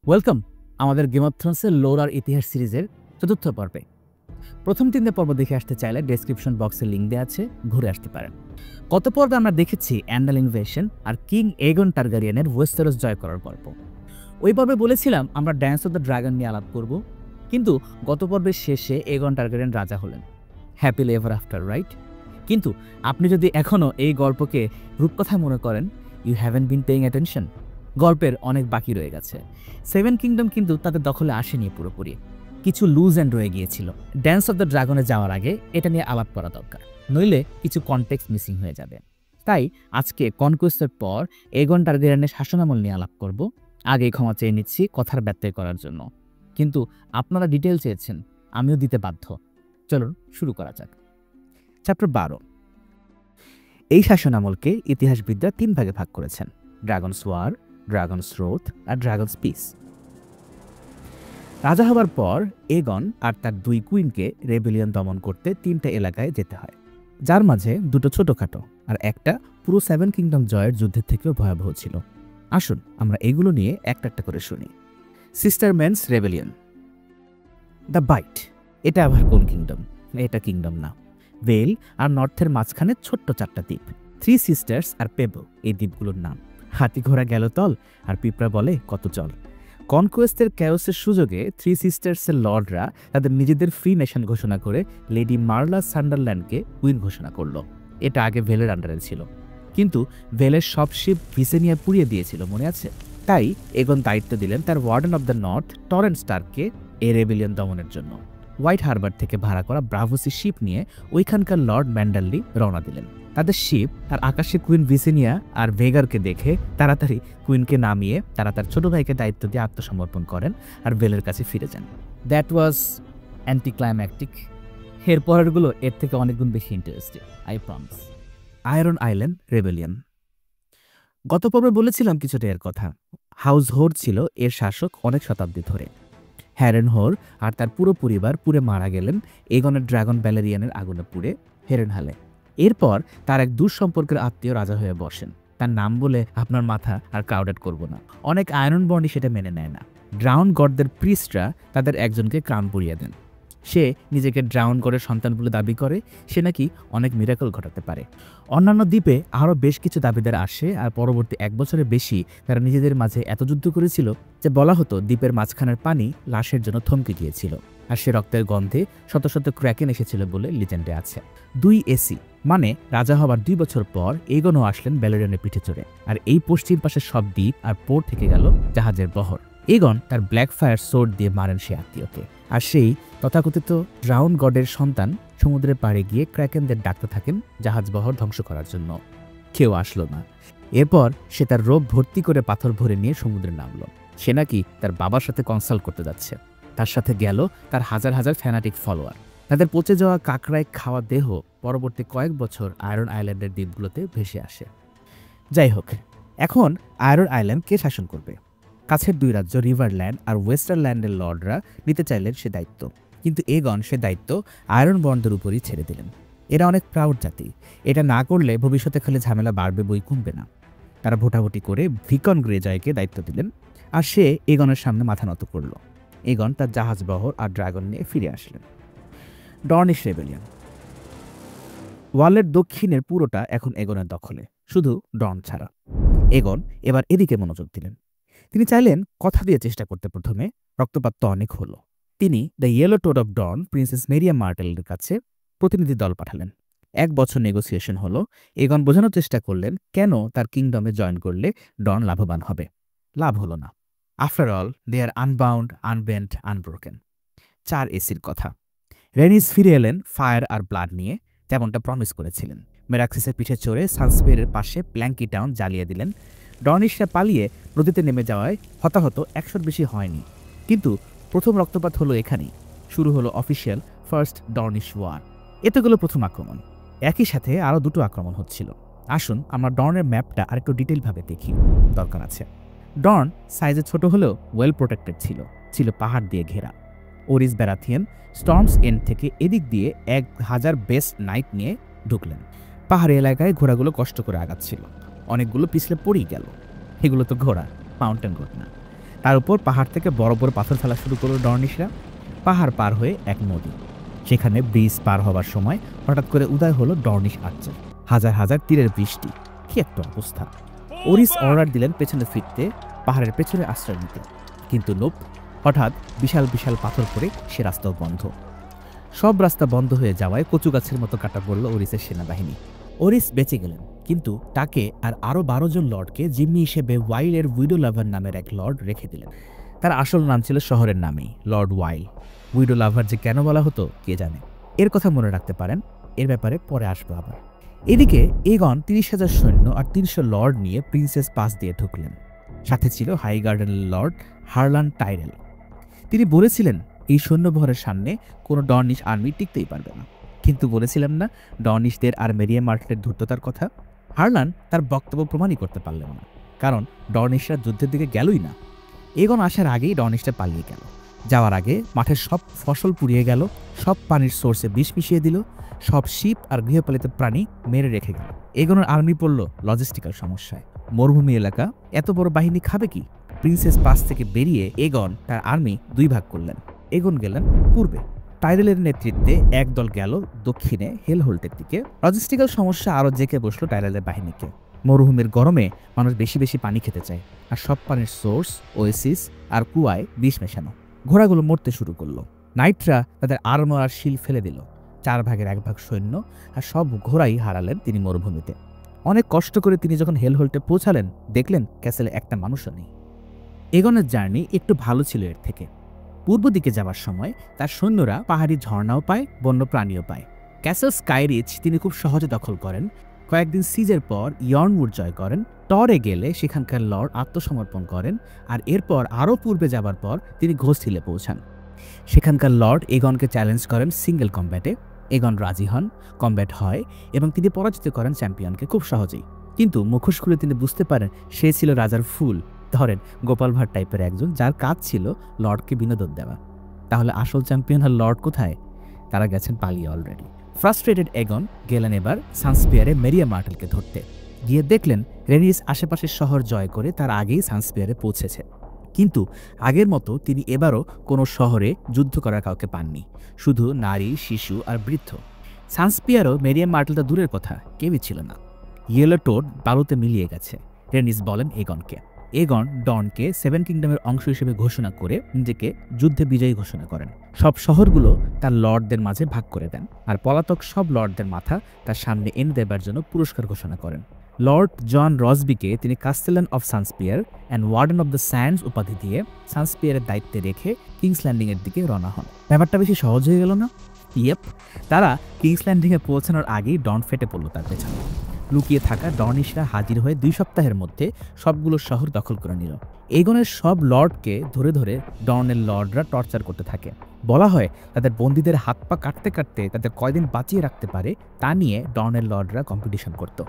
Welcome আমাদের game of থ্রোনসের লোর আর ইতিহাস সিরিজের চতুর্থ পর্বে। প্রথম তিনটে পর্ব দেখে আসতে চাইলে ডেসক্রিপশন বক্সে লিঙ্ক দেওয়া আছে, ঘুরে আসতে পারেন। গত পর্বে আমরা দেখেছি অ্যান্ডাল ইনভেশন আর কিং এগন টারগারিয়ানের ওয়েস্টেরস জয় করার গল্প। ওই পর্বে বলেছিলাম আমরা ড্যান্স অফ দ্য ড্রাগন নিয়ে আলাপ করব, কিন্তু গত পর্বের শেষে এগন টারগারিয়ান রাজা হলেন। Happily ever after, right? কিন্তু আপনি যদি এখনও এই গল্পকে রূপকথা মনে করেন, you haven't been paying attention. গল্পের অনেক বাকি রয়ে গেছে। সেভেন কিংডম কিন্তু তাদের দখলে আসেনি পুরোপুরি, কিছু লুজ অ্যান্ড রয়ে গিয়েছিল। ড্যান্স অফ দ্য ড্রাগনে যাওয়ার আগে এটা নিয়ে আলাপ করা দরকার, নইলে কিছু কনটেক্সট মিসিং হয়ে যাবে। তাই আজকে কনকোয়েস্টের পর এগন টারগারিয়ানের শাসনামল নিয়ে আলাপ করব। আগে ক্ষমা চেয়ে নিচ্ছি কথার ব্যত্যয় করার জন্য, কিন্তু আপনারা ডিটেল চেয়েছেন, আমিও দিতে বাধ্য। চলুন শুরু করা যাক। চ্যাপ্টার 12। এই শাসনামলকে ইতিহাসবিদরা 3 ভাগে ভাগ করেছেন: ড্রাগনস ওয়ার, ড্রাগনস রোথ আর ড্রাগনস পিস। রাজা হবার পর এগন আর তার 2 কুইনকে রেবেলিয়ন দমন করতে 3টা এলাকায় যেতে হয়, যার মাঝে 2টো ছোটখাটো আর একটা পুরো 7 কিংডম জয়ের যুদ্ধের থেকেও ভয়াবহ ছিল। আসুন আমরা এগুলো নিয়ে একটা একটা করে শুনি। সিস্টারম্যানস রেবেলিয়ন। দ্য বাইট, এটা আবার কোন কিংডম? এটা কিংডম না, ভেল আর নর্থের মাঝখানে ছোট্ট 4টা দ্বীপ, 3 সিস্টার্স আর পেবল এই দ্বীপগুলোর নাম। হাতি ঘোড়া গেল তল আর পিঁপড়া বলে কত চল। কনকোয়েস্টের ক্যাওসের সুযোগে 3 সিস্টার্সের লর্ডরা তাদের নিজেদের ফ্রি নেশন ঘোষণা করে লেডি মার্লা সান্ডারল্যান্ডকে কুইন ঘোষণা করল। এটা আগে ভেলের আন্ডারে ছিল, কিন্তু ভেলের সব শিপ ভিসেনিয়া পুড়িয়ে দিয়েছিল, মনে আছে? তাই এগন দায়িত্ব দিলেন তার warden of the North Torrhen স্টারকে এ রেবেলিয়ন দমনের জন্য। হোয়াইট হারবার থেকে ভাড়া করা ব্রাভোসি শিপ নিয়ে ওইখানকার লর্ড ম্যান্ডারলি রওনা দিলেন। তাদের শিপ তার আকাশে কুইন ভিসেনিয়া আর ভেগারকে দেখে তাড়াতাড়ি কুইনকে নামিয়ে তারা তার ছোট ভাইকে দায়িত্ব দিয়ে আত্মসমর্পণ করেন আর ভেলের কাছে ফিরে যান। That was anticlimactic. এর পরেরগুলো এর থেকে অনেক গুণ বেশি interesting, I promise. Iron Island rebellion. গত পর্বে বলেছিলাম কিছুটা এর কথা। হাউস হোর ছিল এর শাসক অনেক শতাব্দী ধরে। হ্যারেন হোর আর তার পুরো পরিবার পুড়ে মারা গেলেন এগনের ড্রাগন ব্যালেরিয়ানের আগুনে পুড়ে হেরেনহালে। এরপর তার এক দূর সম্পর্কের আত্মীয় রাজা হয়ে বসেন। তার নাম বলে আপনার মাথা আর ক্রাউডেড করব না, অনেক আয়রন বর্ণই সেটা মেনে নেয় না। ড্রাউন গডদের প্রিস্টরা তাদের একজনকে ক্রাউন পরিয়ে দেন। সে নিজেকে ড্রাউন গডের সন্তান বলে দাবি করে সে নাকি অনেক মিরাকল ঘটাতে পারে। অন্যান্য দ্বীপে আরও বেশ কিছু দাবিদার আসে, আর পরবর্তী 1 বছরের বেশি তারা নিজেদের মাঝে এত যুদ্ধ করেছিল যে বলা হতো দ্বীপের মাঝখানের পানি লাশের জন্য থমকে গিয়েছিল, আর সে রক্তের গন্ধে শত শত ক্র্যাকেন এসেছিল বলে লিজেন্ডে আছে। 2 এসি মানে রাজা হবার 2 বছর পর এগনও আসলেন ব্যালেরিয়নের পিঠে চড়ে, আর এই পশ্চিম পাশের সব দ্বীপ আর পোর্ট থেকে গেল জাহাজের বহর। এগন তার ব্ল্যাক ফায়ার সোর্ড দিয়ে মারেন সে আত্মীয়কে, আর সেই তথাকথিত ড্রাউন গডের সন্তান সমুদ্রের পাড়ে গিয়ে ক্র্যাকেনদের ডাকতে থাকেন জাহাজ বহর ধ্বংস করার জন্য। কেউ আসলো না। এরপর সে তার রোপ ভর্তি করে পাথর ভরে নিয়ে সমুদ্রে নামলো। সে নাকি তার বাবার সাথে কনসাল্ট করতে যাচ্ছে। তার সাথে গেল তার হাজার হাজার ফ্যানাটিক ফলোয়ার। তাদের পচে যাওয়া কাকড়ায় খাওয়া দেহ পরবর্তী কয়েক বছর আয়রন আইল্যান্ডের দ্বীপগুলোতে ভেসে আসে। যাই হোক, এখন আয়রন আইল্যান্ড কে শাসন করবে? কাছের 2 রাজ্য রিভারল্যান্ড আর ওয়েস্টারল্যান্ডের লর্ডরা নিতে চাইলেন সে দায়িত্ব, কিন্তু এগন সে দায়িত্ব আয়রন বর্ণদের উপরই ছেড়ে দিলেন। এরা অনেক প্রাউড জাতি, এটা না করলে ভবিষ্যতে খালি ঝামেলা বাড়বে বই কমবে না। তারা ভোটাভুটি করে ভিকন গ্রেজয়কে দায়িত্ব দিলেন, আর সে এগনের সামনে মাথা নত করল। এগন তার জাহাজ বহর আর ড্রাগন নিয়ে ফিরে আসলেন। ডর্নিশ রেবেলিয়ন। ওয়ালের দক্ষিণের পুরোটা এখন এগনের দখলে, শুধু ডন ছাড়া। এগন এবার এদিকে মনোযোগ দিলেন। তিনি চাইলেন কথা দিয়ে চেষ্টা করতে। প্রথমে রক্তপাত তো অনেক হলো। তিনি the Yellow Toad of Dorne Princess Meria মার্টেলের কাছে প্রতিনিধি দল পাঠালেন। 1 বছর নেগোসিয়েশন হলো। এগন বোঝানোর চেষ্টা করলেন কেন তার কিংডমে জয়েন করলে ডন লাভবান হবে। লাভ হলো না। আফটার অল দে আর আনবাউন্ড, আনবেন্ট, আনব্রোকেন। 4 এসির কথা। রেনিস ফিরে এলেন ফায়ার আর ব্লাড নিয়ে, তেমনটা প্রমিস করেছিলেন। মেরাক্সিসের পিঠে চড়ে সানস্পেরের পাশে প্ল্যাঙ্কি টাউন জ্বালিয়ে দিলেন। ডর্নিশরা পালিয়ে নদীতে নেমে যাওয়ায় হতাহত 100-র বেশি হয়নি, কিন্তু প্রথম রক্তপাত হলো এখানেই। শুরু হলো অফিসিয়াল ফার্স্ট ডর্নিশ ওয়ার। এতে গেল প্রথম আক্রমণ। একই সাথে আরও 2টো আক্রমণ হচ্ছিল। আসুন আমরা ডর্নের ম্যাপটা আরেকটু ডিটেইলভাবে দেখি, দরকার আছে। ডর্ন সাইজে ছোট হলেও ওয়েল প্রোটেক্টেড ছিল পাহাড় দিয়ে ঘেরা। ওরিস ব্যারাথিয়ান স্টর্মস এন্ড থেকে এদিক দিয়ে 1000 বেস্ট নাইট নিয়ে ঢুকলেন। পাহাড়ি এলাকায় ঘোড়াগুলো কষ্ট করে আগাচ্ছিল, অনেকগুলো পিছলে পড়েই গেল। এগুলো তো ঘোড়া, মাউন্টেন গোট না। তার উপর পাহাড় থেকে বড় বড় পাথর ফেলা শুরু করলো ডর্নিশরা। পাহাড় পার হয়ে এক নদী, সেখানে ব্রিজ পার হবার সময় হঠাৎ করে উদয় হলো ডর্নিশ আর্চার। হাজার হাজার তীরের বৃষ্টি, কি একটা অবস্থা। ওরিস অর্ডার দিলেন পেছনে ফিরতে, পাহাড়ের পেছনে আশ্রয় নিতে, কিন্তু নোপ, হঠাৎ বিশাল বিশাল পাথর পড়ে সে রাস্তাও বন্ধ। সব রাস্তা বন্ধ হয়ে যাওয়ায় কচু গাছের মতো কাটা পড়ল ওরিসের সেনাবাহিনী। ওরিস বেঁচে গেলেন, কিন্তু তাকে আর আরও 12 জন লর্ডকে জিম্মি হিসেবে ওয়াইলের উইডো লাভার নামের এক লর্ড রেখে দিলেন। তার আসল নাম ছিল শহরের নামেই, লর্ড ওয়াইল। উইডো লাভার যে কেন বলা হতো কে জানে। এর কথা মনে রাখতে পারেন, এর ব্যাপারে পরে আসবো আবার। এদিকে এগন 30,000 সৈন্য আর 300 লর্ড নিয়ে প্রিন্সেস পাস দিয়ে ঢুকলেন। সাথে ছিল হাই গার্ডেনের লর্ড হারলান টাইরেল। তিনি বলেছিলেন এই সৈন্যবহরের সামনে কোনো ডর্নিশ আর্মি টিকতেই পারবে না। কিন্তু বলেছিলেন না ডর্নিশদের আর মেরিয়া মার্টেলের ধূর্ততার কথা। হারলান তার বক্তব্য প্রমাণই করতে পারলেন না, কারণ ডর্নিশরা যুদ্ধের দিকে গেলই না। এগন আসার আগেই ডর্নিশরা পালিয়ে গেল। যাওয়ার আগে মাঠের সব ফসল পুড়িয়ে গেল, সব পানির সোর্সে বিষ মিশিয়ে দিল, সব শিপ আর গৃহপালিত প্রাণী মেরে রেখে গেল। এগনের আর্মি পড়ল লজিস্টিক্যাল সমস্যায়। মরুভূমি এলাকা, এত বড় বাহিনী খাবে কি? প্রিন্সেস পাস থেকে বেরিয়ে এগন তার আর্মি 2 ভাগ করলেন। এগন গেলেন পূর্বে, টাইরেলের নেতৃত্বে এক দল গেল দক্ষিণে হেলহোল্টের দিকে। লজিস্টিক্যাল সমস্যা আরও জেঁকে বসলো টাইরেলের বাহিনীকে। মরুভূমির গরমে মানুষ বেশি বেশি পানি খেতে চায়, আর সব পানির সোর্স ওয়েসিস আর কুয়ায় বিষ মেশানো। ঘোড়াগুলো মরতে শুরু করলো। নাইটরা তাদের আর্মর আর শিল ফেলে দিল। 4 ভাগের 1 ভাগ সৈন্য আর সব ঘোড়াই হারালেন তিনি মরুভূমিতে। অনেক কষ্ট করে তিনি যখন হেলহোল্টে পৌঁছালেন, দেখলেন ক্যাসেলে একটা মানুষও নেই। এগনের জার্নি একটু ভালো ছিল এর থেকে। পূর্ব দিকে যাওয়ার সময় তার সৈন্যরা পাহাড়ি ঝর্ণাও পায়, বন্য প্রাণীও পায়। ক্যাসেল স্কাইরিচ তিনি খুব সহজে দখল করেন। কয়েকদিন সিজের পর ইয়র্নউড জয় করেন। টরে গেলে সেখানকার লর্ড আত্মসমর্পণ করেন, আর এরপর আরও পূর্বে যাবার পর তিনি ঘোষ হিলে পৌঁছান। সেখানকার লর্ড এগনকে চ্যালেঞ্জ করেন সিঙ্গেল কম্ব্যাটে। এগন রাজি হন, কম্ব্যাট হয় এবং তিনি পরাজিত করেন চ্যাম্পিয়নকে খুব সহজেই। কিন্তু মুখোশ খুলে তিনি বুঝতে পারেন সে ছিল রাজার ফুল, ধরেন গোপাল ভাঁড় টাইপের একজন, যার কাজ ছিল লর্ডকে বিনোদন দেওয়া। তাহলে আসল চ্যাম্পিয়ন আর লর্ড কোথায়? তারা গেছেন পালিয়ে অলরেডি। ফ্রাস্ট্রেটেড এগন গেলেন এবার সানস্পিয়ারে মেরিয়া মার্টেলকে ধরতে। গিয়ে দেখলেন রেনিস আশেপাশের শহর জয় করে তার আগেই সানস্পিয়ারে পৌঁছেছে। কিন্তু আগের মতো তিনি এবারও কোনো শহরে যুদ্ধ করার কাউকে পাননি, শুধু নারী, শিশু আর বৃদ্ধ। সানস্পিয়ারও মেরিয়া মার্টেলটা দূরের কথা, কেউই ছিল না। ইয়েলো টোড বালুতে মিলিয়ে গেছে। রেনিস বলেন এগনকে। এগন ডনকে 7 কিংডমের অংশ হিসেবে ঘোষণা করে নিজেকে যুদ্ধে বিজয়ী ঘোষণা করেন। সব শহরগুলো তার লর্ডদের মাঝে ভাগ করে দেন, আর পলাতক সব লর্ডদের মাথা তার সামনে এনে দেবার জন্য পুরস্কার ঘোষণা করেন। লর্ড জন রসবিকে তিনি castellan of Sunspear and warden of the Sands উপাধি দিয়ে সানস্পিয়ারের দায়িত্বে রেখে কিংস ল্যান্ডিংয়ের দিকে রওনা হন। ব্যাপারটা বেশি সহজ হয়ে গেল না? ইয়েপ, তারা কিংস ল্যান্ডিংয়ে পৌঁছানোর আগেই ডন ফেটে পড়ল তার পেছনে। লুকিয়ে থাকা ডর্নিশরা হাজির হয়ে 2 সপ্তাহের মধ্যে সবগুলো শহর দখল করে নিল। এগনের সব লর্ডকে ধরে ধরে ডনের লর্ডরা টর্চার করতে থাকে। বলা হয় তাদের বন্দীদের হাত পা কাটতে কাটতে তাদের কয়দিন বাঁচিয়ে রাখতে পারে তা নিয়ে ডনের লর্ডরা কম্পিটিশন করত।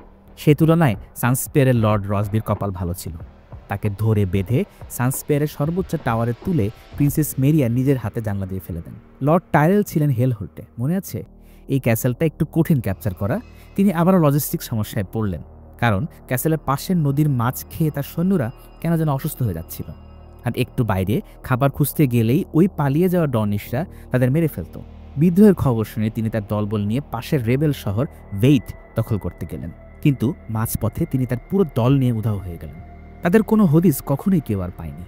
সে তুলনায় সানস্পিয়ারের লর্ড রসবির কপাল ভালো ছিল। তাকে ধরে বেঁধে সানস্পিয়ারের সর্বোচ্চ টাওয়ারে তুলে প্রিন্সেস মেরিয়া নিজের হাতে জানলা দিয়ে ফেলে দেন। লর্ড টাইরেল ছিলেন হেলহোল্টে, মনে আছে? এই ক্যাসেলটা একটু কঠিন ক্যাপচার করা। তিনি আবারও লজিস্টিক সমস্যায় পড়লেন, কারণ ক্যাসেলের পাশের নদীর মাছ খেয়ে তার সৈন্যরা কেন যেন অসুস্থ হয়ে যাচ্ছিল, আর একটু বাইরে খাবার খুঁজতে গেলেই ওই পালিয়ে যাওয়া ডর্নিশরা তাদের মেরে ফেলত। বিদ্রোহের খবর শুনে তিনি তার দলবল নিয়ে পাশের রেবেল শহর ভেইট দখল করতে গেলেন, কিন্তু মাঝপথে তিনি তার পুরো দল নিয়ে উধাও হয়ে গেলেন। তাদের কোনো হদিস কখনোই কেউ আর পায়নি।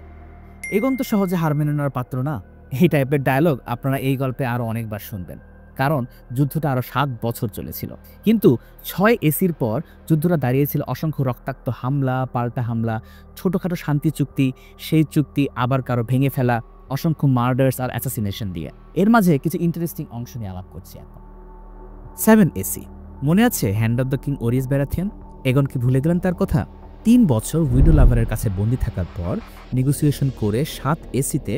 এগন তো সহজে হার মেনে নেওয়ার পাত্র না। এই টাইপের ডায়লগ আপনারা এই গল্পে আরও অনেকবার শুনবেন, কারণ যুদ্ধটা আরও 7 বছর চলেছিল। কিন্তু 6 এসির পর যুদ্ধটা দাঁড়িয়েছিল অসংখ্য রক্তাক্ত হামলা, পাল্টা হামলা, ছোটোখাটো শান্তি চুক্তি, সেই চুক্তি আবার কারো ভেঙে ফেলা, অসংখ্য মার্ডার্স আর অ্যাসাসিনেশন দিয়ে। এর মাঝে কিছু ইন্টারেস্টিং অংশ নিয়ে আলাপ করছি এখন। 7 এসি মনে আছে? Hand of the King Orys Baratheon. Aegon কি ভুলে গেলেন তার কথা? 3 বছর উইডো লাভারের কাছে বন্দী থাকার পর নেগোসিয়েশন করে 7 এসিতে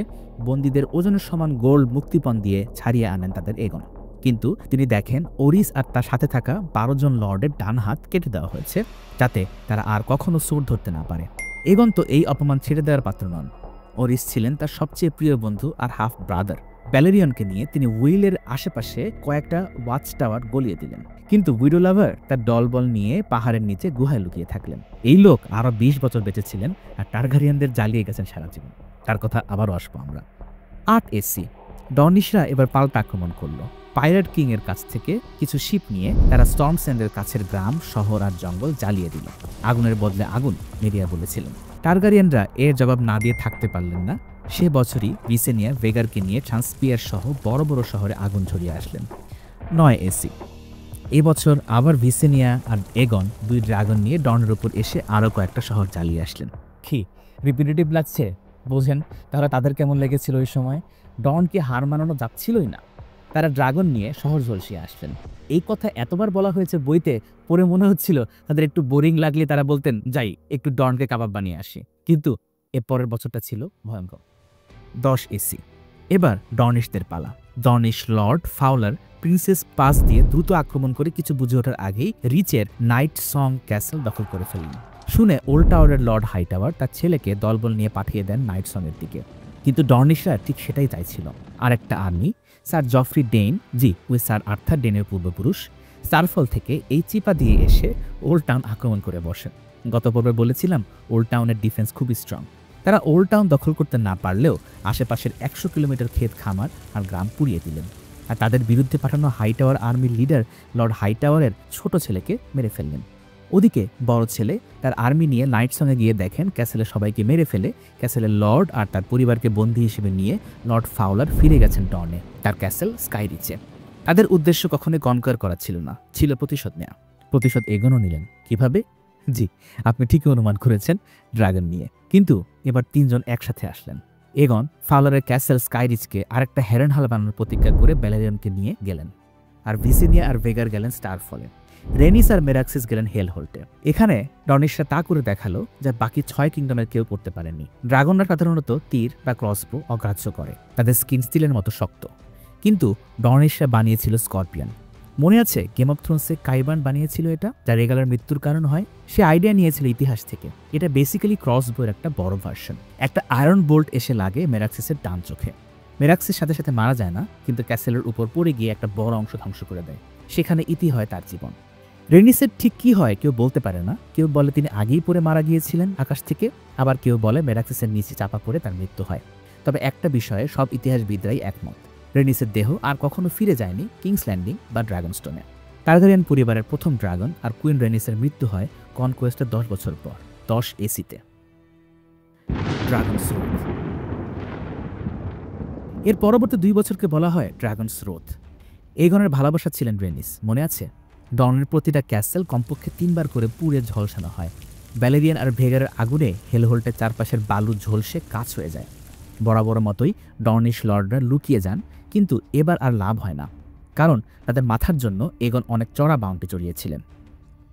বন্দীদের ওজনের সমান গোল্ড মুক্তিপণ দিয়ে ছাড়িয়ে আনেন তাদের এগন। কিন্তু তিনি দেখেন ওরিস আর তার সাথে থাকা 12 জন লর্ডের ডান হাত কেটে দেওয়া হয়েছে, যাতে তারা আর কখনো সোর ধরতে না পারে। এগন তো এই অপমান ছেড়ে দেওয়ার পাত্র নন। ওরিস ছিলেন তার সবচেয়ে প্রিয় বন্ধু আর হাফ ব্রাদার। ব্যালেরিয়নকে নিয়ে তিনি উইলের আশেপাশে কয়েকটা ওয়াচ টাওয়ার গলিয়ে দিলেন, কিন্তু উইডো লাভার তার দলবল নিয়ে পাহাড়ের নিচে গুহায় লুকিয়ে থাকলেন। এই লোক আরও 20 বছর বেঁচে ছিলেন আর টারগারিয়ানদের জ্বালিয়ে গেছেন সারা জীবন। তার কথা আবারও আসবো আমরা। 8 এসি। ডর্নিশরা এবার পাল্টা আক্রমণ করলো। পাইরেট কিং এর কাছ থেকে কিছু শিপ নিয়ে তারা স্টর্ম স্যান্ডের কাছের গ্রাম, শহর আর জঙ্গল জ্বালিয়ে দিল। আগুনের বদলে আগুন, মেরিয়া বলেছিলেন। টারগারিয়ানরা এর জবাব না দিয়ে থাকতে পারলেন না। সে বছরই ভিসেনিয়া ভেগারকে নিয়ে ট্রান্সপিয়ার সহ বড় বড় শহরে আগুন ঝরিয়ে আসলেন। 9 এসি। এবছর আবার ভিসেনিয়া আর এগন 2 ড্রাগন নিয়ে ডনের উপর এসে আরও কয়েকটা শহর জ্বালিয়ে আসলেন। কি রিপিটেটিভ লাগছে? বোঝেন তাহলে তাদের কেমন লেগেছিল ওই সময়? ডনকে হার মানানো যাচ্ছিলই না। তারা ড্রাগন নিয়ে শহর ঝলসিয়ে আসলেন। এই কথা এতবার বলা হয়েছে বইতে, পড়ে মনে হচ্ছিল তাদের একটু বোরিং লাগলে তারা বলতেন, যাই একটু ডনকে কাবাব বানিয়ে আসি। কিন্তু এর পরের বছরটা ছিল ভয়ঙ্কর। 10 এসি। এবার ডর্নিশদের পালা। ডর্নিশ লর্ড ফাউলার প্রিন্সেস পাস দিয়ে দ্রুত আক্রমণ করে কিছু বুঝে ওঠার আগেই রিচের নাইট সং ক্যাসেল দখল করে ফেললেন। শুনে ওল্ড টাওয়ারের লর্ড হাইটাওয়ার তার ছেলেকে দলবল নিয়ে পাঠিয়ে দেন নাইট সং এর দিকে। কিন্তু ডর্নিশরা ঠিক সেটাই চাইছিল। আরেকটা আর্মি, স্যার জফ্রি ডেইন, ওই স্যার আর্থার ডেনের পূর্বপুরুষ, সারফল থেকে এই চিপা দিয়ে এসে ওল্ড টাউন আক্রমণ করে বসেন। গত পর্বে বলেছিলাম ওল্ড টাউনের ডিফেন্স খুবই স্ট্রং। তারা ওল্ড টাউন দখল করতে না পারলেও আশেপাশের 100 কিলোমিটার ক্ষেত খামার আর গ্রাম পুড়িয়ে দিলেন। আর তাদের বিরুদ্ধে পাঠানো হাইটাওয়ার আর্মির লিডার লর্ড হাইটাওয়ারের ছোট ছেলেকে মেরে ফেললেন। ওদিকে বড় ছেলে তার আর্মি নিয়ে নাইট সঙ্গে গিয়ে দেখেন ক্যাসেলের সবাইকে মেরে ফেলে ক্যাসেলের লর্ড আর তার পরিবারকে বন্দী হিসেবে নিয়ে লর্ড ফাউলার ফিরে গেছেন ডর্নে, তার ক্যাসেল স্কাইরিচে। তাদের উদ্দেশ্য কখনোই কনকার করা ছিল না, ছিল প্রতিশোধ নেওয়া। প্রতিশোধ এগোনো নিলেন কিভাবে? আপনি ঠিকই অনুমান করেছেন, ড্রাগন নিয়ে। কিন্তু এবার 3 জন একসাথে আসলেন। এগন ফাউলারের ক্যাসেল স্কাইরিচকে আরেকটা হেরেনহাল বানানোর প্রতিজ্ঞা করে ব্যালেরিয়নকে নিয়ে গেলেন। আর ভিসেনিয়া আর ভেগার গেলেন স্টারফলে। রেনিস আর মেরাক্সিস গেলেন হেলহোল্টে। এখানে ডর্নিশরা তা করে দেখালো যা বাকি 6 কিংডমের কেউ করতে পারেনি। ড্রাগনরা সাধারণত তীর বা ক্রসবো অগ্রাহ্য করে, তাদের স্কিন স্টিলের মতো শক্ত। কিন্তু ডর্নিশরা বানিয়েছিল স্করপিয়ন। মনে আছে গেম অফ থ্রোনসে কাইবার্ন বানিয়েছিল এটা, যা রেগালার মৃত্যুর কারণ হয়? সে আইডিয়া নিয়েছিল ইতিহাস থেকে। এটা বেসিক্যালি ক্রসবোর একটা বড় ভার্সন। একটা আয়রন বোল্ট এসে লাগে মেরাক্সিসের ডান চোখে। মেরাক্সিস সাথে সাথে মারা যায় না, কিন্তু ক্যাসেলের উপর পড়ে গিয়ে একটা বড় অংশ ধ্বংস করে দেয়। সেখানে ইতি হয় তার জীবন। রেনিসের ঠিক কি হয় কেউ বলতে পারে না। কেউ বলে তিনি আগেই পড়ে মারা গিয়েছিলেন আকাশ থেকে, আবার কেউ বলে মেরাক্সিসের নিচে চাপা পড়ে তার মৃত্যু হয়। তবে একটা বিষয়ে সব ইতিহাসবিদরাই একমত, রেনিসের দেহ আর কখনো ফিরে যায়নি কিংস ল্যান্ডিং বা ড্রাগনস্টোনে। টারগারিয়ান পরিবারের প্রথম ড্রাগন আর কুইন রেনিসের মৃত্যু হয় কনকোয়েস্টের 10 বছর পর, 10 এসিতে। ড্রাগন স্রোত। এর পরবর্তী 2 বছরকে বলা হয় ড্রাগন স্রোত। এগনের ভালোবাসা ছিলেন রেনিস, মনে আছে? ডনের প্রতিটা ক্যাসেল কমপক্ষে 3 বার করে পুড়ে ঝলসানো হয়। ব্যালেরিয়ান আর ভেগারের আগুনে হেলহোল্টের চারপাশের বালু ঝলসে কাজ হয়ে যায়। বরাবর মতোই ডর্নিশ লর্ডরা লুকিয়ে যান, কিন্তু এবার আর লাভ হয় না, কারণ তাদের মাথার জন্য এগন অনেক চড়া বাউন্টি চড়িয়েছিলেন।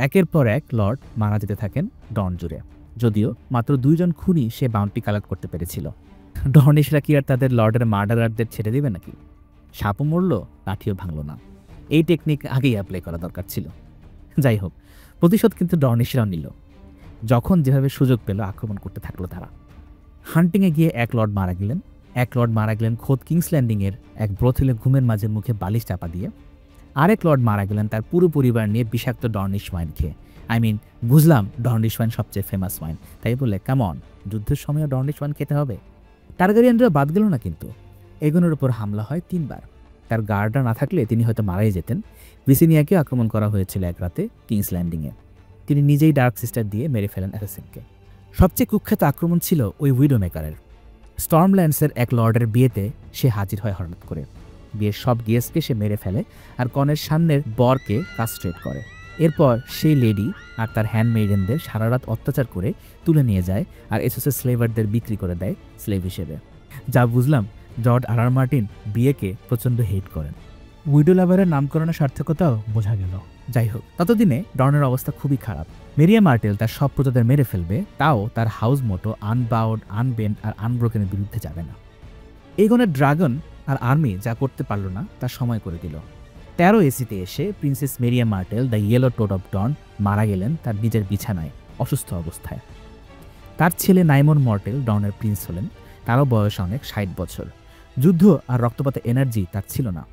একের পর এক লর্ড মারা যেতে থাকেন ডন জুড়ে, যদিও মাত্র 2 জন খুনি সে বাউন্টি কালেক্ট করতে পেরেছিল। ডর্নিশরা কি আর তাদের লর্ডের মার্ডারারদের ছেড়ে দেবে নাকি? সাপও মরল, লাঠিও ভাঙল না। এই টেকনিক আগেই অ্যাপ্লাই করা দরকার ছিল। যাই হোক, প্রতিশোধ কিন্তু ডর্নিশরাও নিল। যখন যেভাবে সুযোগ পেল আক্রমণ করতে থাকলো তারা। হান্টিংয়ে গিয়ে এক লর্ড মারা গেলেন খোদ কিংস ল্যান্ডিংয়ের এক ব্রথেলে ঘুমের মাঝে মুখে বালিশ চাপা দিয়ে। আরেক লর্ড মারা গেলেন তার পুরো পরিবার নিয়ে বিষাক্ত ডর্নিশ ওয়াইন খেয়ে। বুঝলাম ডর্নিশ ওয়াইন সবচেয়ে ফেমাস ওয়াইন, তাই বলে কেমন যুদ্ধের সময়ও ডর্নিশ ওয়াইন খেতে হবে? টারগারিয়ানরা বাদ গেল না কিন্তু। এগনের উপর হামলা হয় 3 বার। তার গার্ডরা না থাকলে তিনি হয়তো মারাই যেতেন। ভিসেনিয়াকে আক্রমণ করা হয়েছিল এক রাতে কিংস ল্যান্ডিংয়ে। তিনি নিজেই ডার্ক সিস্টার দিয়ে মেরে ফেলেন অ্যাসাসিনকে। সবচেয়ে কুখ্যাত আক্রমণ ছিল ওই উইডোমেকারের। স্টর্মল্যান্ডসের এক লর্ডের বিয়েতে সে হাজির হয় হঠাৎ করে। বিয়ের সব গেস্টকে সে মেরে ফেলে আর কনের সামনের বরকে কাস্ট্রেট করে। এরপর সেই লেডি আর তার হ্যান্ডমেইডেনদের সারা রাত অত্যাচার করে তুলে নিয়ে যায় আর এসোসের স্লেভারদের বিক্রি করে দেয় স্লেভ হিসেবে। যা বুঝলাম জর্জ আর মার্টিন বিয়েকে প্রচণ্ড হেট করেন। উইডো লাভারের নামকরণের সার্থকতাও বোঝা গেল। যাই হোক, ততদিনে ডনের অবস্থা খুবই খারাপ। মেরিয়া মার্টেল তার সব প্রজাদের মেরে ফেলবে, তাও তার হাউস মোটো আনবাউড, আনবেন্ড আর আনব্রোকেনের বিরুদ্ধে যাবে না। এগনের ড্রাগন আর আর্মি যা করতে পারল না তা সময় করে দিল। 13 এসিতে এসে Princess Meria Martell the Yellow Toad of Dorne মারা গেলেন তার নিজের বিছানায় অসুস্থ অবস্থায়। তার ছেলে নাইমন মর্টেল ডনের প্রিন্স হলেন। তারও বয়স অনেক, 60 বছর। যুদ্ধ আর রক্তপাতে এনার্জি তার ছিল না।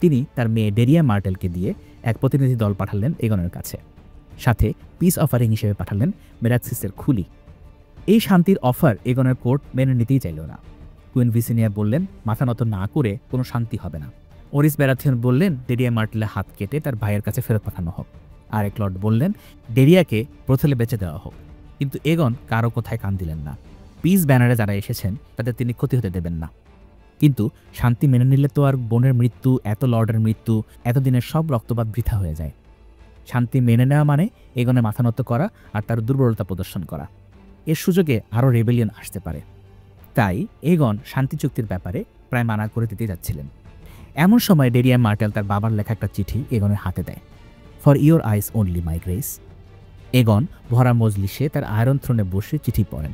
তিনি তার মেয়ে ডেরিয়া মার্টেলকে দিয়ে এক প্রতিনিধি দল পাঠালেন এগনের কাছে। সাথে পিস অফারিং হিসেবে পাঠালেন মেরাক্সিসের খুলি। এই শান্তির অফার এগনের কোর্ট মেনে নিতেই চাইল না। কুইন ভিসিনিয়া বললেন মাথা নত না করে কোনো শান্তি হবে না। ওরিস ব্যারাথিয়ন বললেন ডেরিয়া মার্টেলের হাত কেটে তার ভাইয়ের কাছে ফেরত পাঠানো হোক। আরেক লর্ড বললেন ডেরিয়াকে ব্রথেলে বেঁচে দেওয়া হোক। কিন্তু এগন কারো কথায় কান দিলেন না। পিস ব্যানারে যারা এসেছেন তাদের তিনি ক্ষতি হতে দেবেন না। কিন্তু শান্তি মেনে নিলে তো আর বোনের মৃত্যু, এত লর্ডের মৃত্যু, এতদিনের সব রক্তপাত বৃথা হয়ে যায়। শান্তি মেনে নেওয়া মানে এগনের মাথা নত করা আর তার দুর্বলতা প্রদর্শন করা। এর সুযোগে আরও রেবেলিয়ন আসতে পারে। তাই এগন শান্তি চুক্তির ব্যাপারে প্রায় মানা করে দিতে যাচ্ছিলেন। এমন সময় ডেরিয়া মার্টেল তার বাবার লেখা একটা চিঠি এগনের হাতে দেয়। For your eyes only my grace. Aegon ভরা মজলিসে তার আয়রন থ্রোনে বসে চিঠি পড়েন।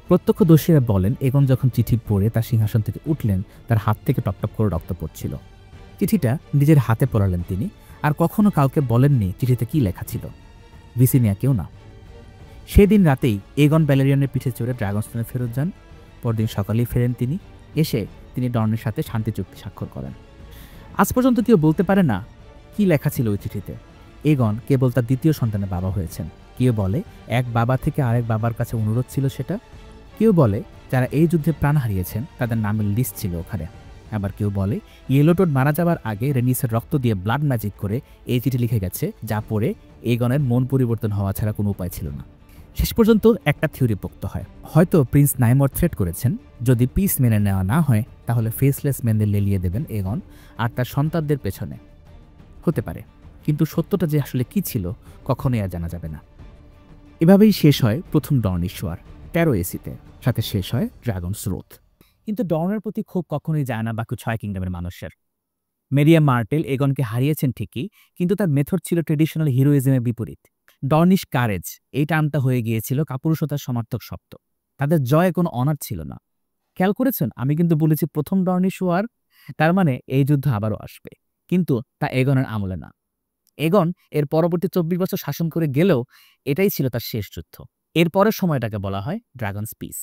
প্রত্যক্ষদর্শীরা বলেন এগন যখন চিঠি পড়ে তার সিংহাসন থেকে উঠলেন তার হাত থেকে টপটপ করে রক্ত পড়ছিল। চিঠিটা নিজের হাতে পড়ালেন তিনি, আর কখনো কাউকে বলেননি চিঠিতে কি লেখা ছিল, ভিসিনিয়াকেও না। সেদিন রাতেই এগন ব্যালেরিয়নের পিঠে চড়ে ড্রাগনস্টোনে ফেরত যান। পরদিন সকালেই ফেরেন তিনি। এসে তিনি ডর্নের সাথে শান্তি চুক্তি স্বাক্ষর করেন। আজ পর্যন্ত কেউ বলতে পারে না কি লেখা ছিল ওই চিঠিতে। এগন কেবল তার দ্বিতীয় সন্তানের বাবা হয়েছেন। কেউ বলে এক বাবা থেকে আরেক বাবার কাছে অনুরোধ ছিল সেটা। কেউ বলে যারা এই যুদ্ধে প্রাণ হারিয়েছেন তাদের নামের লিস্ট ছিল ওখানে। আবার কেউ বলে ইয়েলোটোড মারা যাওয়ার আগে রেনিসের রক্ত দিয়ে ব্লাড ম্যাজিক করে এই চিঠি লিখে গেছে, যা পড়ে এগনের মন পরিবর্তন হওয়া ছাড়া কোনো উপায় ছিল না। শেষ পর্যন্ত একটা থিওরি পোক্ত হয়। হয়তো প্রিন্স নাইমর থ্রেট করেছেন যদি পিস মেনে নেওয়া না হয় তাহলে ফেসলেস মেনদের লেলিয়ে দেবেন এগন আর তার সন্তানদের পেছনে। হতে পারে, কিন্তু সত্যটা যে আসলে কি ছিল কখনোই আর জানা যাবে না। এভাবেই শেষ হয় প্রথম ডর্নিশ ওয়ার 13 এসিতে, সাথে শেষ হয় ড্রাগনস রোথ। কিন্তু ডর্নের প্রতি ক্ষোভ কখনোই যায় না বাকি 6 কিংডমের মানুষের। মেরিয়া মার্টেল এগনকে হারিয়েছেন ঠিকই, কিন্তু তার মেথড ছিল ট্রেডিশনাল হিরোইজমের বিপরীত। ডর্নিশ কারেজ এই টার্মটা হয়ে গিয়েছিল কাপুরুষতার সমার্থক শব্দ। তাদের জয়ে কোনো অনার ছিল না। খেয়াল করেছেন, আমি কিন্তু বলেছি প্রথম ডর্নিশ ওয়ার, তার মানে এই যুদ্ধ আবারও আসবে, কিন্তু তা এগনের আমলে না। এগন এর পরবর্তী 24 বছর শাসন করে গেলেও এটাই ছিল তার শেষ যুদ্ধ। এর পরের সময়টাকে বলা হয় ড্রাগনস পিস।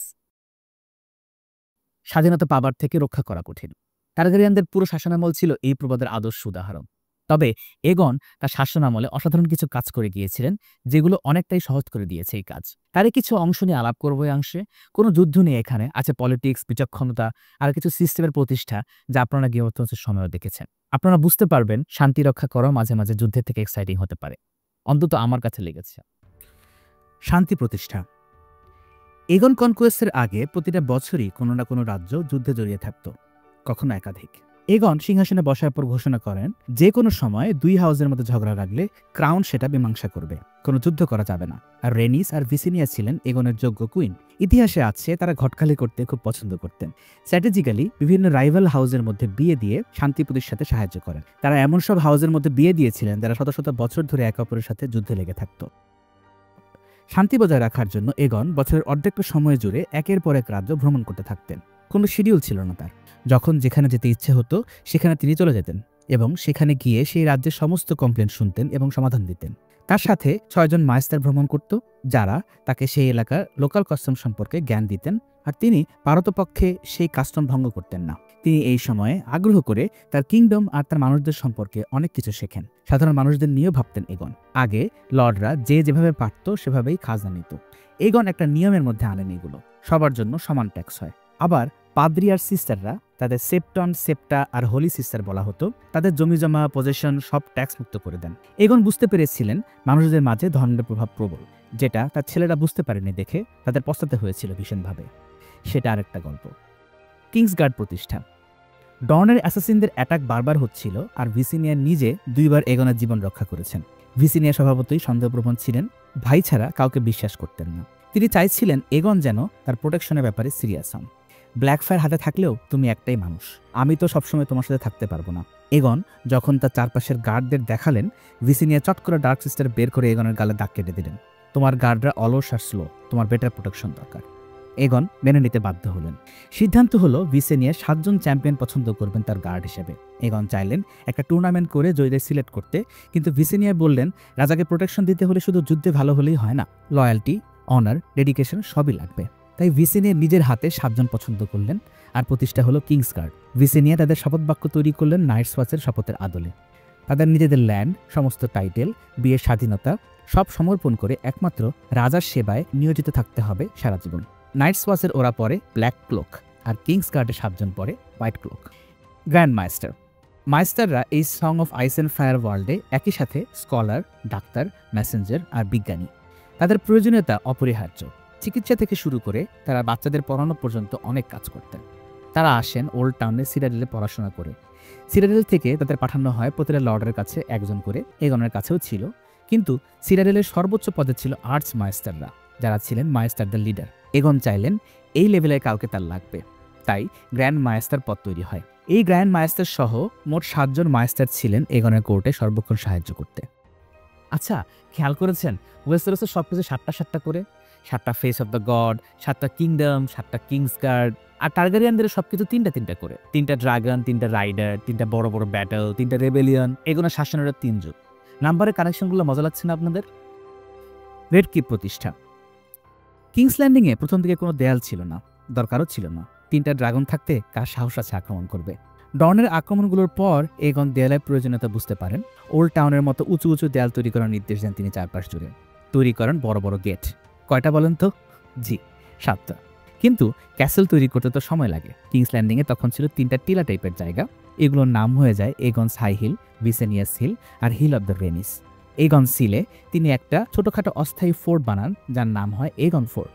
স্বাধীনতা পাবার থেকে রক্ষা করা কঠিন। টারগারিয়ানদের পুরো শাসনামল ছিল এই প্রবাদের আদর্শ উদাহরণ। তবে এগন তার শাসনামলে অসাধারণ কিছু কাজ করে গিয়েছিলেন, যেগুলো অনেকটাই সহজ করে দিয়েছে এই কাজ। তারই কিছু অংশ নিয়ে আলাপ করবো এই অংশে। কোনো যুদ্ধ নিয়ে এখানে আছে পলিটিক্স, বিচক্ষণতা আর কিছু সিস্টেমের প্রতিষ্ঠা, যা আপনারা গেম অফ থ্রোনসের সময়ও দেখেছেন। আপনারা বুঝতে পারবেন শান্তি রক্ষা করাও মাঝে মাঝে যুদ্ধের থেকে এক্সাইটিং হতে পারে। অন্তত আমার কাছে লেগেছে। শান্তি প্রতিষ্ঠা। এগন কনকোয়েস্টের আগে প্রতিটা বছরই কোনো না কোনো রাজ্য যুদ্ধে জড়িয়ে থাকত, কখনো একাধিক। এগন সিংহাসনে বসার পর ঘোষণা করেন যে কোনো সময় 2 হাউসের মধ্যে ঝগড়া লাগলে ক্রাউন সেটা মীমাংসা করবে, কোনো যুদ্ধ করা যাবে না। আর রেনিস আর ভিসিনিয়া ছিলেন এগনের যোগ্য কুইন। ইতিহাসে আছে তারা ঘটখালি করতে খুব পছন্দ করতেন। স্ট্র্যাটেজিক্যালি বিভিন্ন রাইভাল হাউসের মধ্যে বিয়ে দিয়ে শান্তি প্রতিষ্ঠাতে সাহায্য করেন। তারা এমন সব হাউসের মধ্যে বিয়ে দিয়েছিলেন যারা শত শত বছর ধরে একে অপরের সাথে যুদ্ধে লেগে থাকত। শান্তি বজায় রাখার জন্য এগন বছরের অর্ধেকটা সময় জুড়ে একের পর এক রাজ্য ভ্রমণ করতে থাকতেন। কোনো শিডিউল ছিল না তার। যখন যেখানে যেতে ইচ্ছে হতো সেখানে তিনি চলে যেতেন এবং সেখানে গিয়ে সেই রাজ্যের সমস্ত কমপ্লেন শুনতেন এবং সমাধান দিতেন। তার সাথে 6 জন মায়েস্তার ভ্রমণ করত, যারা তাকে সেই এলাকার লোকাল কাস্টম সম্পর্কে জ্ঞান দিতেন, আর তিনি পারতপক্ষে সেই কাস্টম ভঙ্গ করতেন না। তিনি এই সময়ে আগ্রহ করে তার কিংডম আর তার মানুষদের সম্পর্কে অনেক কিছু শেখেন। সাধারণ মানুষদের নিয়েও ভাবতেন এগন। আগে লর্ডরা যে যেভাবে পারত সেভাবেই খাজনা নিত। এগন একটা নিয়মের মধ্যে আনেন এগুলো। সবার জন্য সমান ট্যাক্স হয়। আবার পাদ্রি আর সিস্টাররা, তাদের সেপ্টন, সেপ্টা আর হোলি সিস্টার বলা হতো, তাদের জমিজমা, পজেশন সব ট্যাক্স মুক্ত করে দেন। এগন বুঝতে পেরেছিলেন মানুষদের মাঝে ধর্মের প্রভাব প্রবল, যেটা তার ছেলেরা বুঝতে পারেনি দেখে তাদের পস্তাতে হয়েছিল ভীষণভাবে। সেটা আরেকটা গল্প। কিংসগার্ড প্রতিষ্ঠা। ডর্নের অ্যাসাসিনদের অ্যাটাক বারবার হচ্ছিল, আর ভিসিনিয়া নিজে 2 বার এগনের জীবন রক্ষা করেছেন। ভিসিনিয়া স্বভাবতই সন্দেহপ্রবণ ছিলেন, ভাই ছাড়া কাউকে বিশ্বাস করতেন না। তিনি চাইছিলেন এগন যেন তার প্রোটেকশনের ব্যাপারে সিরিয়াস হন। ব্ল্যাকফায়ার হাতে থাকলেও তুমি একটাই মানুষ, আমি তো সবসময় তোমার সাথে থাকতে পারবো না। এগন যখন তার চারপাশের গার্ডদের দেখালেন, ভিসিনিয়া চট করে ডার্ক সিস্টার বের করে এগনের গালে দাগ কেটে দিলেন। তোমার গার্ডরা অলস আর স্লো, তোমার বেটার প্রোটেকশন দরকার। এগন মেনে নিতে বাধ্য হলেন। সিদ্ধান্ত হলো ভিসিনিয়া 7 জন চ্যাম্পিয়ন পছন্দ করবেন তার গার্ড হিসেবে। এগন চাইলেন একটা টুর্নামেন্ট করে জয়ীদের সিলেক্ট করতে, কিন্তু ভিসিনিয়া বললেন রাজাকে প্রোটেকশন দিতে হলে শুধু যুদ্ধে ভালো হলেই হয় না, লয়্যালটি, অনার, ডেডিকেশন সবই লাগবে। তাই ভিসিনিয়া নিজের হাতে 7 জন পছন্দ করলেন, আর প্রতিষ্ঠা হলো কিংসগার্ড। ভিসিনিয়া তাদের শপথ বাক্য তৈরি করলেন নাইটস ওয়াচের শপথের আদলে। তাদের নিজেদের ল্যান্ড, সমস্ত টাইটেল, বিয়ের স্বাধীনতা সব সমর্পণ করে একমাত্র রাজার সেবায় নিয়োজিত থাকতে হবে সারা জীবন। নাইটস ওয়াচের ওরা পরে ব্ল্যাক ক্লোক, আর কিংস গার্ডের 7 জন পরে হোয়াইট ক্লোক। গ্র্যান্ড মাস্টার মাস্টাররা এই song of ice and fire ওয়ার্ল্ডে একই সাথে স্কলার, ডাক্তার, মেসেঞ্জার আর বিজ্ঞানী। তাদের প্রয়োজনীয়তা অপরিহার্য। চিকিৎসা থেকে শুরু করে তারা বাচ্চাদের পড়ানো পর্যন্ত অনেক কাজ করতেন। তারা আসেন ওল্ড টাউনে সিরাডেলে পড়াশোনা করে। সিরাডেল থেকে তাদের পাঠানো হয় প্রতিটা লর্ডের কাছে একজন করে, এগনের কাছেও ছিল। কিন্তু সিরাডেলের সর্বোচ্চ পদে ছিল আর্টস মাস্টাররা, যারা ছিলেন মাস্টারদের লিডার। এগন চাইলেন এই লেভেলে কাউকে তার লাগবে, তাই গ্র্যান্ড মাস্টার পদ তৈরি হয়। এই গ্র্যান্ড মাস্টার সহ মোট 7 জন মাস্টার ছিলেন এগনের কোর্টে সর্বক্ষণ সাহায্য করতে। আচ্ছা, খেয়াল করেছেন ওয়েস্টারসের সব কিছু 7টা করে, 7টা ফেস অফ দ্য গড, 7টা কিংডম, 7টা কিংস গার্ড। আর টার্গারিয়ানদের সবকিছু 3টা করে, 3টা ড্রাগন, 3টা রাইডার, 3টা বড় বড় ব্যাটল, 3টা রেবেলিয়ন, এগুলো শাসনের 3 যুগ। নাম্বারের কানেকশনগুলো মজা লাগছে না আপনাদের? রেড কিপ প্রতিষ্ঠা। কিংস ল্যান্ডিংয়ে প্রথম দিকে কোনো দেয়াল ছিল না, দরকারও ছিল না। 3টা ড্রাগন থাকতে কার সাহস আছে আক্রমণ করবে? ডর্নের আক্রমণগুলোর পর এগন দেয়ালের প্রয়োজনীয়তা বুঝতে পারেন। ওল্ড টাউনের মতো উঁচু উঁচু দেয়াল তৈরি করার নির্দেশ দেন তিনি চারপাশ জুড়ে। তৈরি করেন বড় বড় গেট। কয়টা বলেন তো? জি, 7টা। কিন্তু ক্যাসেল তৈরি করতে তো সময় লাগে। কিংস ল্যান্ডিংয়ে তখন ছিল 3টা টিলা টাইপের জায়গা। এগুলোর নাম হয়ে যায় Aegon's High Hill, Visenya's Hill আর Hill of the Rhaenys. Aegon সিলে তিনি একটা ছোটখাটো অস্থায়ী ফোর্ট বানান, যার নাম হয় এগন ফোর্ট।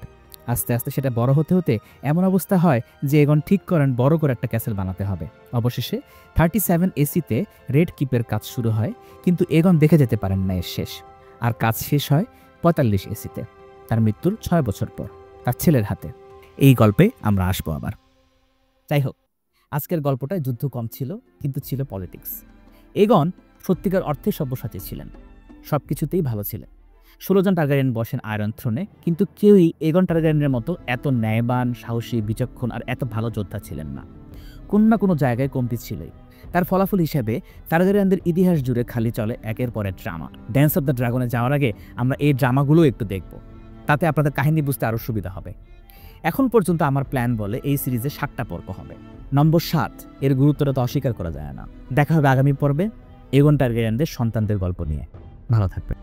আস্তে আস্তে সেটা বড় হতে হতে এমন অবস্থা হয় যে এগন ঠিক করেন বড় করে একটা ক্যাসেল বানাতে হবে। অবশেষে 37 এসিতে রেড কিপের কাজ শুরু হয়, কিন্তু এগন দেখে যেতে পারেন না এর শেষ। আর কাজ শেষ হয় 45 এসিতে, তার মৃত্যুর 6 বছর পর, তার ছেলের হাতে। এই গল্পে আমরা আসবো আবার। যাই হোক, আজকের গল্পটায় যুদ্ধ কম ছিল, কিন্তু ছিল পলিটিক্স। এগন সত্যিকার অর্থে সব্যসাচী ছিলেন, সব কিছুতেই ভালো ছিলেন। 16 জন টার্গারিয়ান বসেন আয়রন থ্রোনে, কিন্তু কেউই এগন টার্গারিয়ানের মতো এত ন্যায়বান, সাহসী, বিচক্ষণ আর এত ভালো যোদ্ধা ছিলেন না। কোনো না কোনো জায়গায় কমতি ছিলই। তার ফলাফল হিসেবে টার্গারিয়ানদের ইতিহাস জুড়ে খালি চলে একের পর এক ড্রামা। ড্যান্স অফ দ্য ড্রাগনে যাওয়ার আগে আমরা এই ড্রামাগুলো একটু দেখব, তাতে আপনাদের কাহিনী বুঝতে আরও সুবিধা হবে। এখন পর্যন্ত আমার প্ল্যান বলে এই সিরিজে 7টা পর্ব হবে। নম্বর 7, এর গুরুত্বটা তো অস্বীকার করা যায় না। দেখা হবে আগামী পর্বে এগন টার্গারিয়ানদের সন্তানদের গল্প নিয়ে। ভালো থাকবেন।